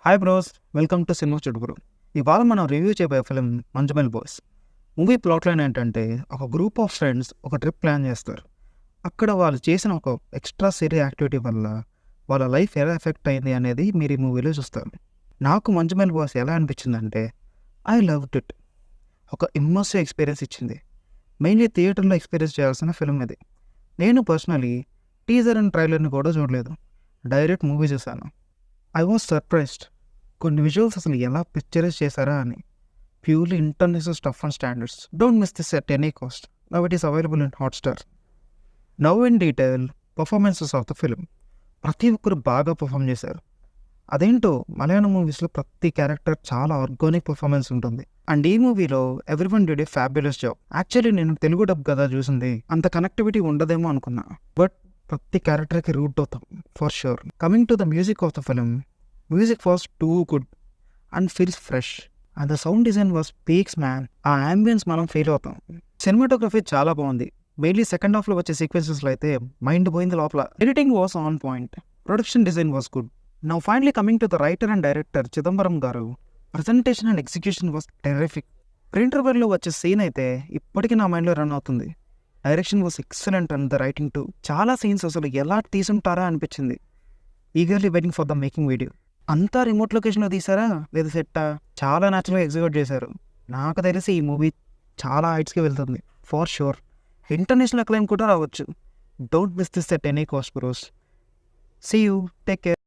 Hi bros, welcome to cinema చుడుగురు. ఇవాళ మనం రివ్యూ చేయబోయే film Manjummel boys. Movie plot line ఏంటంటే, ఒక గ్రూప్ ఆఫ్ ఫ్రెండ్స్ ఒక ట్రిప్ ప్లాన్ చేస్తారు. అక్కడ వాళ్ళు చేసిన ఒక ఎక్స్ట్రా సీరియస్ యాక్టివిటీ వల్ల వాళ్ళ లైఫ్ ఎలా ఎఫెక్ట్ అయింది అనేది మీరు ఈ మూవీలో చూస్తారు. నాకు మంజుమల్ బాయ్స్ ఎలా అనిపించిందంటే, ఐ లవ్డ్ ఇట్. ఒక ఇమ్మర్సివ్ ఎక్స్పీరియన్స్ ఇచ్చింది. మెయిన్లీ థియేటర్లో ఎక్స్పీరియన్స్ చేయాల్సిన ఫిలిం ఇది. నేను పర్సనలీ టీజర్ అండ్ ట్రైలర్ని కూడా చూడలేదు, డైరెక్ట్ మూవీ చూశాను. I was surprised. కొన్ని విజువల్స్ అసలు ఎలా పిక్చరైజ్ చేశారా అని. Purely international stuff and standards. Don't miss this at any cost. Now it is available in Hotstar. Now in detail performances of the film. ప్రతి ఒక్కరు బాగా perform చేశారు. అదేంటో మలయాళం మూవీస్లో ప్రతి క్యారెక్టర్ చాలా ఆర్గానిక్ పర్ఫార్మెన్స్ ఉంటుంది. అండ్ ఈ మూవీలో everyone did a fabulous job. Actually నేను తెలుగు డబ్ కదా చూసింది, అంత కనెక్టివిటీ ఉండదేమో అనుకున్నా. బట్ ప్రతి క్యారెక్టర్కి రూట్ అవుతాం for sure. Coming to the music of the film, music was too good and feels fresh, and the sound design was peaks man. ఆ అంబియన్స్ మనం ఫీల్ అవుతాం. సినిమాటోగ్రఫీ చాలా బాగుంది. మెయిన్లీ సెకండ్ హాఫ్లో వచ్చే సీక్వెన్సెస్లో అయితే మైండ్ పోయింది లోపల. Editing was on point. Production design was good. Now finally coming to the writer and director Chidambaram garu. Presentation and execution was terrific. ప్రింటర్వెల్లో వచ్చే సీన్ అయితే ఇప్పటికీ నా మైండ్లో రన్ అవుతుంది. Direction was excellent and the writing too. చాలా సీన్స్ అసలు ఎలా తీసుంటారా అనిపించింది. Eagerly waiting for the making video. అంతా రిమోట్ లొకేషన్లో తీసారా లేదా సెట్టా? చాలా న్యాచురల్గా ఎగ్జిక్యూట్ చేశారు. నాకు తెలిసి ఈ మూవీ చాలా హైట్స్కి వెళ్తుంది ఫర్ షూర్. ఇంటర్నేషనల్ అక్లైమ్ కూడా రావచ్చు. Don't miss this at any cost bros. See you, take care.